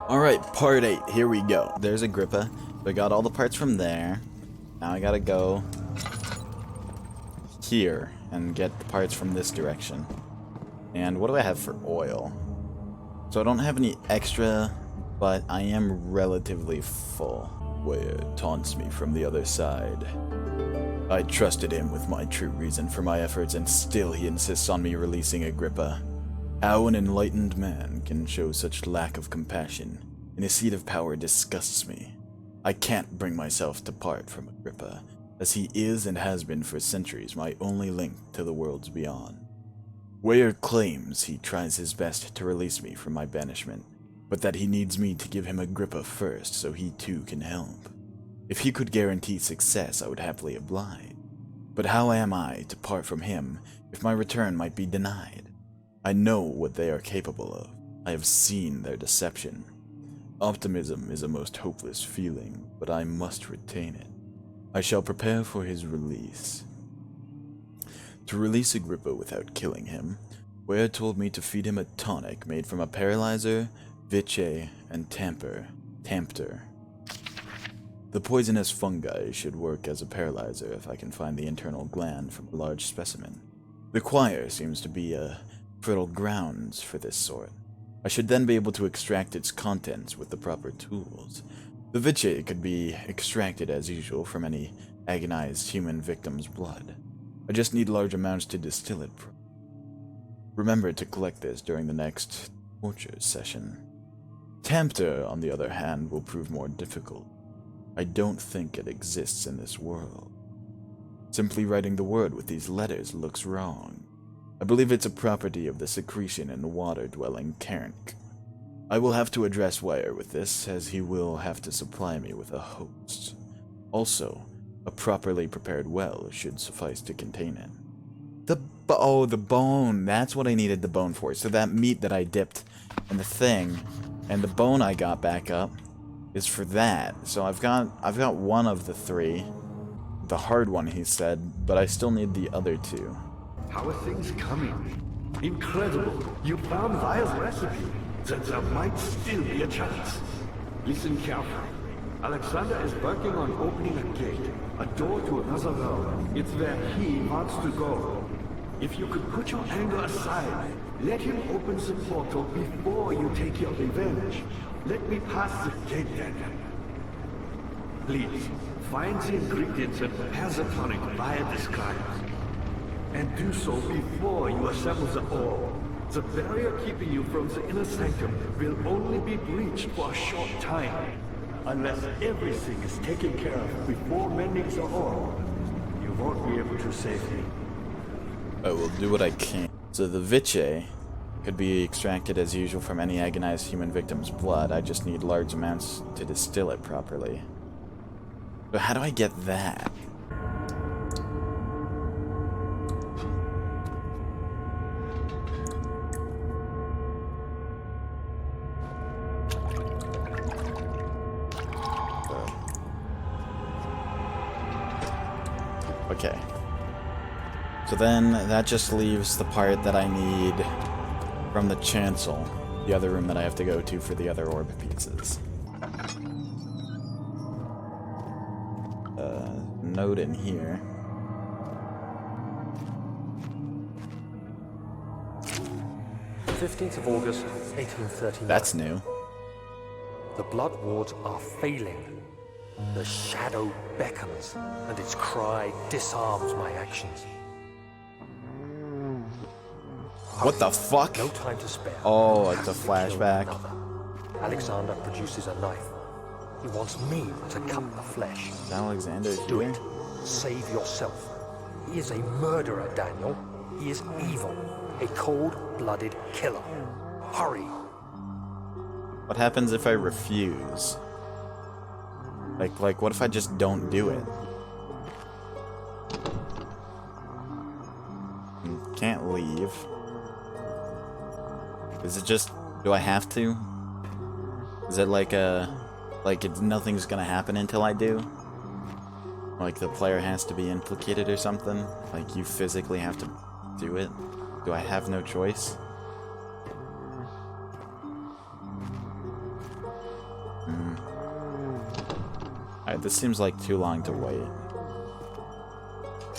Alright, part 8, here we go. There's Agrippa. I got all the parts from there. Now I gotta go here and get the parts from this direction. And what do I have for oil? So I don't have any extra, but I am relatively full. Weyer taunts me from the other side. I trusted him with my true reason for my efforts, and still he insists on me releasing Agrippa. How an enlightened man can show such lack of compassion in a seat of power disgusts me. I can't bring myself to part from Agrippa, as he is and has been for centuries my only link to the worlds beyond. Weyer claims he tries his best to release me from my banishment, but that he needs me to give him Agrippa first so he too can help. If he could guarantee success, I would happily oblige. But how am I to part from him if my return might be denied? I know what they are capable of. I have seen their deception. Optimism is a most hopeless feeling, but I must retain it. I shall prepare for his release. To release Agrippa without killing him, Weyer told me to feed him a tonic made from a paralyzer, vichy, and tampter. The poisonous fungi should work as a paralyzer if I can find the internal gland from a large specimen. The choir seems to be a fertile grounds for this sort. I should then be able to extract its contents with the proper tools. The vichy could be extracted as usual from any agonized human victim's blood. I just need large amounts to distill it. Remember to collect this during the next torture session. Tampter, on the other hand, will prove more difficult. I don't think it exists in this world. Simply writing the word with these letters looks wrong. I believe it's a property of the secretion in the water-dwelling Cairn. I will have to address Weyer with this, as he will have to supply me with a host. Also, a properly prepared well should suffice to contain it. The bone! That's what I needed the bone for. So that meat that I dipped in the thing, and the bone I got back up, is for that. So I've got one of the three. The hard one, he said, but I still need the other two. How are things coming? Incredible! You found Weyer's recipe. There might still be a chance. Listen carefully. Alexander is working on opening a gate, a door to another realm. It's where he wants to go. If you could put your anger aside, let him open the portal before you take your revenge. Let me pass the gate then. Please, find the ingredients and prepare the tonic via disguise. And do so before you assemble the orb. The barrier keeping you from the inner sanctum will only be breached for a short time. Unless everything is taken care of before mending the orb, you won't be able to save me. I will do what I can. So the vichy could be extracted as usual from any agonized human victim's blood. I just need large amounts to distill it properly. But how do I get that? Okay. So then that just leaves the part that I need from the chancel, the other room that I have to go to for the other orb pieces. Note in here. The 15th of August, 1839. That's new. The blood wards are failing. The shadow beckons, and its cry disarms my actions. What the fuck? No time to spare. Oh, Has it's a to kill flashback. another. Alexander produces a knife. He wants me to cut the flesh. Is Alexander Do here? it. Save yourself. He is a murderer, Daniel. He is evil. A cold-blooded killer. Hurry. What happens if I refuse? Like, what if I just don't do it? Can't leave. Is it just... do I have to? Is it like nothing's gonna happen until I do? Like the player has to be implicated or something? Like you physically have to do it? Do I have no choice? Alright, this seems like too long to wait.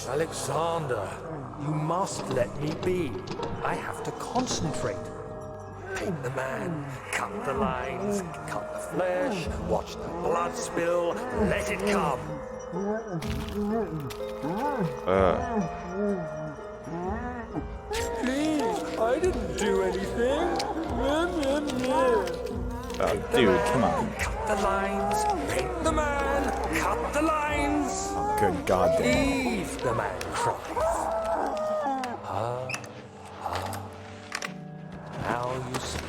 Alexander, you must let me be. I have to concentrate. Paint the man, cut the lines, cut the flesh, watch the blood spill, let it come. Please, I didn't do anything. Oh, dude, come on. Cut the lines, paint the man, cut the lines. Oh, good God, damn. Eve, the man cries. Now you see.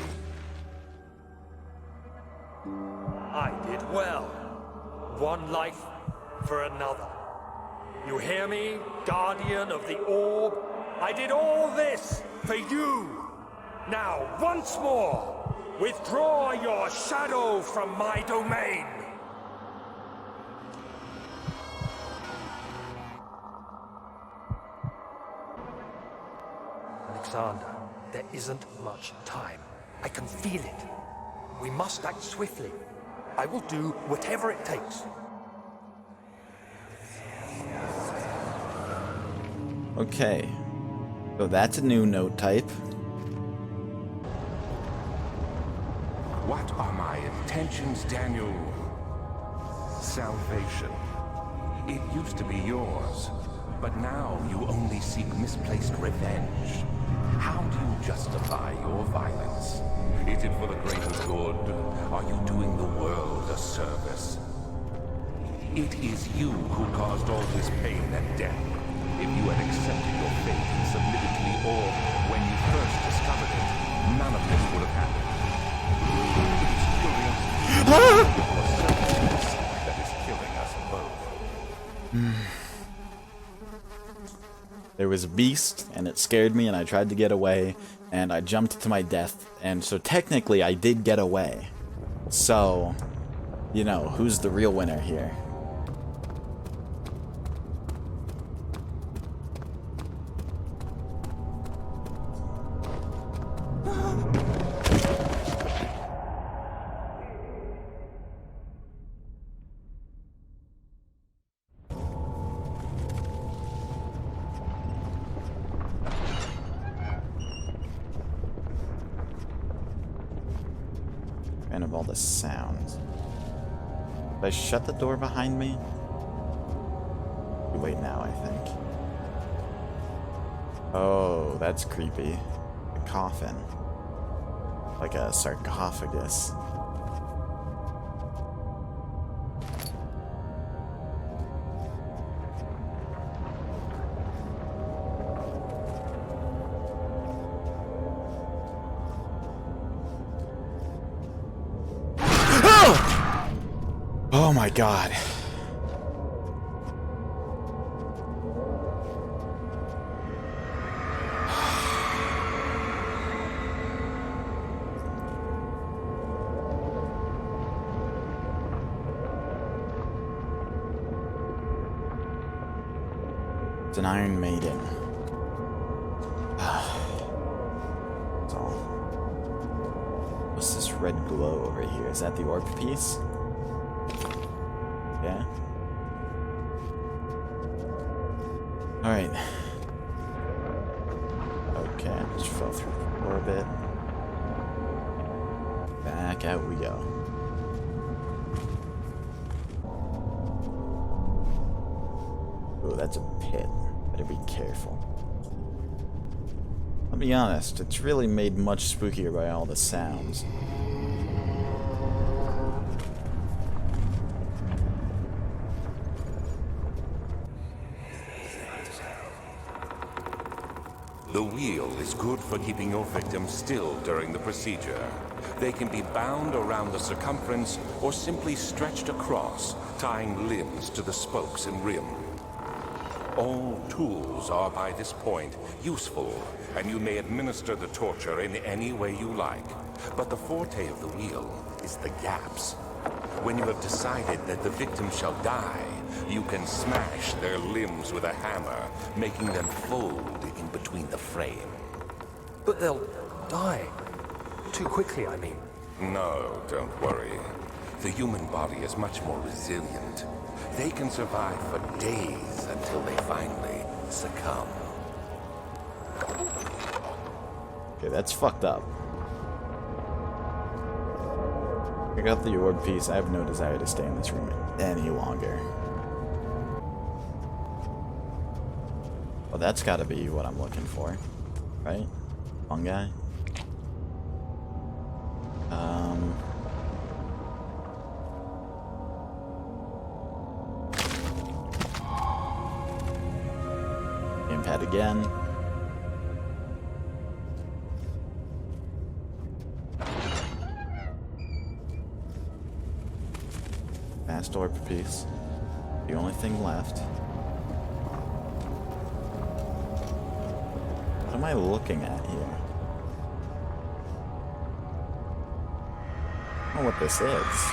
I did well. One life for another. You hear me, guardian of the orb? I did all this for you. Now, once more, withdraw your shadow from my domain. Alexander, there isn't much time. I can feel it. We must act swiftly. I will do whatever it takes. Okay. So that's a new note type. What are my intentions, Daniel? Salvation. It used to be yours, but now you only seek misplaced revenge. How do you justify your violence? Is it for the greater good? Are you doing the world a service? It is you who caused all this pain and death. If you had accepted your fate and submitted to the orb when you first discovered it, none of this would have happened. It is curious that is killing us both. There was a beast, and it scared me, and I tried to get away, and I jumped to my death, and so technically I did get away. So, you know, who's the real winner here? And of all the sounds. Did I shut the door behind me? Wait now, I think. Oh, that's creepy. A coffin. Like a sarcophagus. Oh my God. It's an Iron Maiden. That's all. What's this red glow over here? Is that the orb piece? Yeah. Alright. Okay, just fell through orbit. Back out we go. Oh, that's a pit. Better be careful. I'll be honest, it's really made much spookier by all the sounds. The wheel is good for keeping your victims still during the procedure. They can be bound around the circumference or simply stretched across, tying limbs to the spokes and rim. All tools are by this point useful, and you may administer the torture in any way you like. But the forte of the wheel is the gaps. When you have decided that the victim shall die, you can smash their limbs with a hammer, making them fold in between the frame. But they'll die. Too quickly, I mean. No, don't worry. The human body is much more resilient. They can survive for days until they finally succumb. Okay, that's fucked up. I got the orb piece. I have no desire to stay in this room any longer. Well, that's gotta be what I'm looking for, right? Fungi? Gamepad again. Fast orb piece. The only thing left. What am I looking at here? I don't know what this is.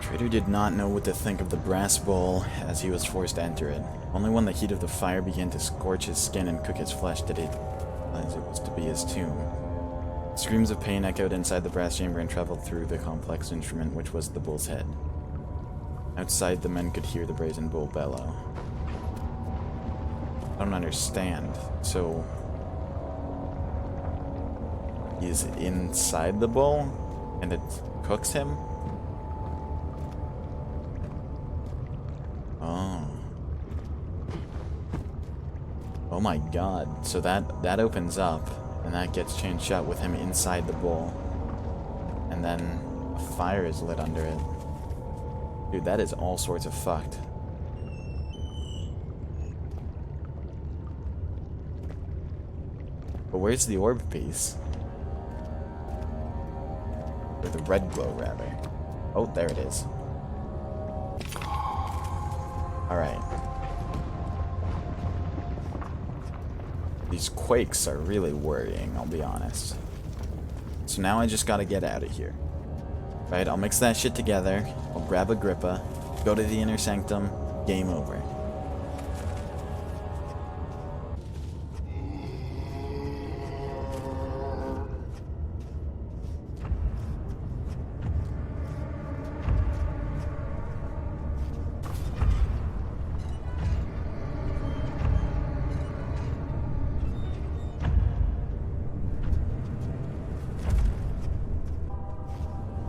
Trader did not know what to think of the brass bowl as he was forced to enter it. Only when the heat of the fire began to scorch his skin and cook his flesh did he realize it was to be his tomb. Screams of pain echoed inside the brass chamber and traveled through the complex instrument which was the bull's head. Outside, the men could hear the brazen bull bellow. I don't understand. So, he's inside the bull and it cooks him? Oh. Oh my god. So that opens up. And that gets chained shut with him inside the bowl. And then a fire is lit under it. Dude, that is all sorts of fucked. But where's the orb piece? Or the red glow, rather. Oh, there it is. Alright. These quakes are really worrying, I'll be honest. So now I just gotta get out of here. Right, I'll mix that shit together. I'll grab Agrippa, go to the inner sanctum, game over.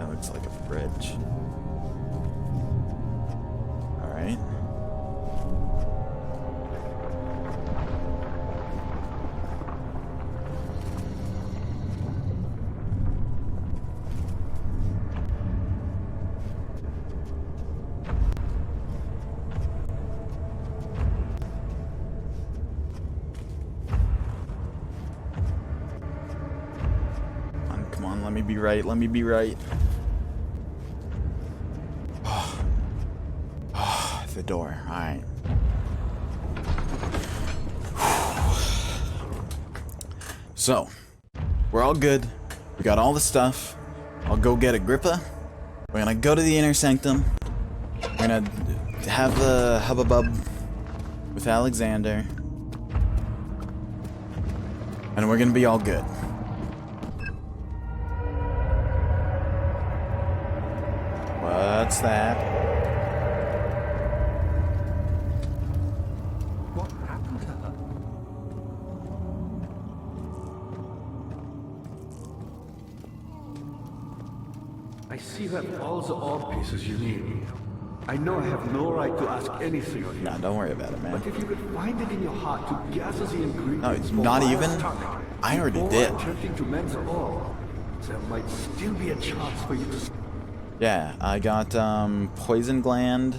Looks like a bridge. Alright. Come on, let me be right, let me be right. The door. Alright. So, we're all good. We got all the stuff. I'll go get Agrippa. We're gonna go to the inner sanctum. We're gonna have the hubbub with Alexander. And we're gonna be all good. What's that? I see that all the orb pieces you need. I know I have no right to ask anything of you. Nah, don't worry about it, man. But if you could find it in your heart to gather the ingredients No, it's for not Weyer's even. tonic I already before did. attempting to mend the orb, there might still be a chance for you to. Yeah, I got poison gland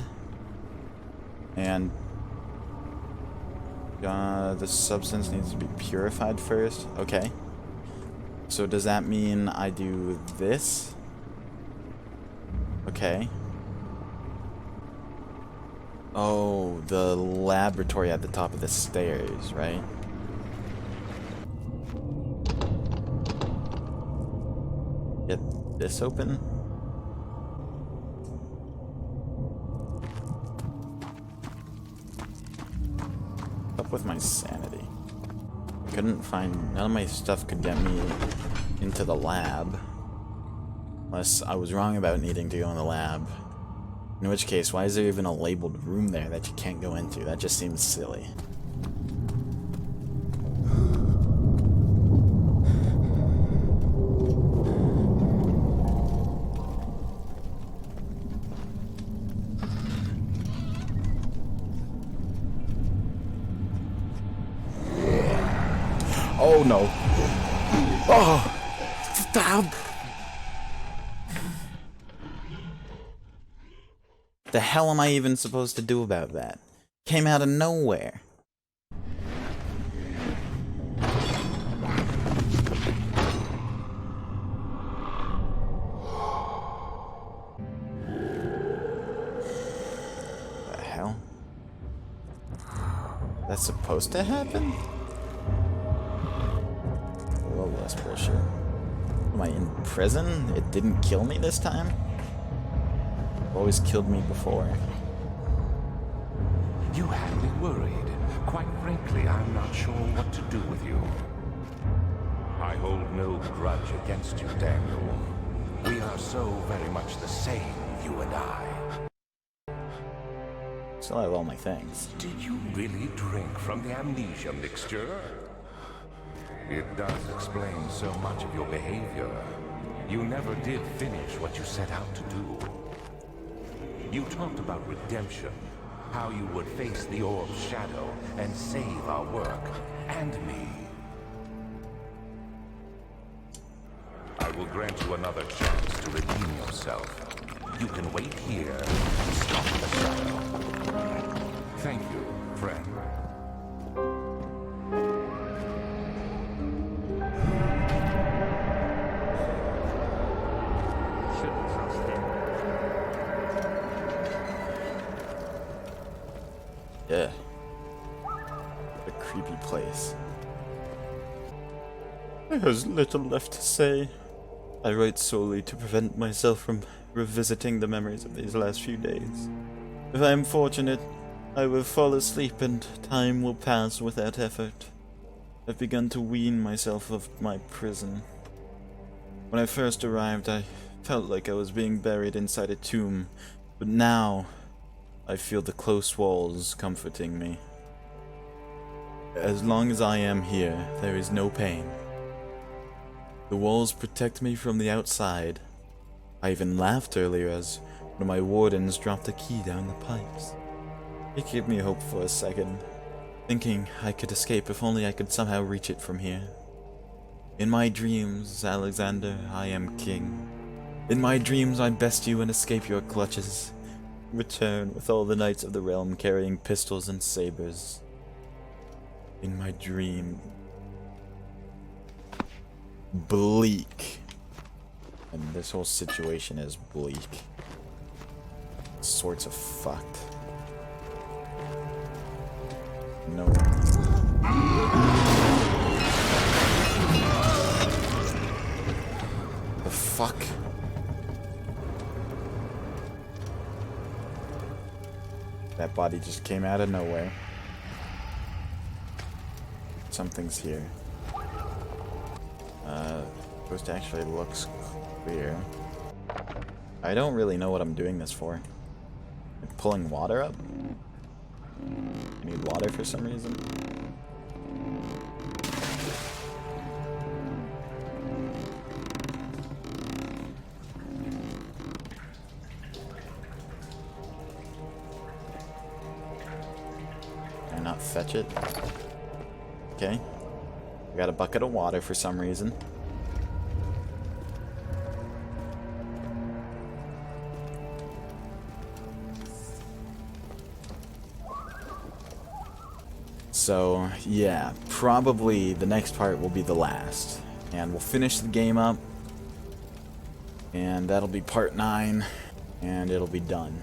and the substance needs to be purified first. Okay. So does that mean I do this? Okay. Oh, the laboratory at the top of the stairs, right? Get this open? What's up with my sanity? Couldn't find, none of my stuff could get me into the lab. Unless I was wrong about needing to go in the lab. In which case, why is there even a labeled room there that you can't go into? That just seems silly. Oh no. Oh! Stop! The hell am I even supposed to do about that? Came out of nowhere. The hell? That's supposed to happen? Whoa, that's bullshit. Am I in prison? It didn't kill me this time? Always killed me before. You had me worried. Quite frankly, I'm not sure what to do with you. I hold no grudge against you, Daniel. We are so very much the same, you and I. Still have all my things. Did you really drink from the amnesia mixture? It does explain so much of your behavior. You never did finish what you set out to do. You talked about redemption, how you would face the orb's shadow and save our work, and me. I will grant you another chance to redeem yourself. You can wait here and stop the shadow. Thank you, friend. Yeah. What a creepy place. There's little left to say. I write solely to prevent myself from revisiting the memories of these last few days. If I am fortunate, I will fall asleep and time will pass without effort. I've begun to wean myself of my prison. When I first arrived, I felt like I was being buried inside a tomb, but now I feel the close walls comforting me. As long as I am here, there is no pain. The walls protect me from the outside. I even laughed earlier as one of my wardens dropped a key down the pipes. It gave me hope for a second, thinking I could escape if only I could somehow reach it from here. In my dreams, Alexander, I am king. In my dreams, I best you and escape your clutches. Return with all the knights of the realm carrying pistols and sabers. In my dream. Bleak. And this whole situation is bleak. Sorts of fucked. No. The fuck? That body just came out of nowhere. Something's here. Post actually looks clear. I don't really know what I'm doing this for. I'm pulling water up? I need water for some reason. Can I not fetch it? Okay. I got a bucket of water for some reason. So, yeah, probably the next part will be the last. And we'll finish the game up. And that'll be part 9. And it'll be done.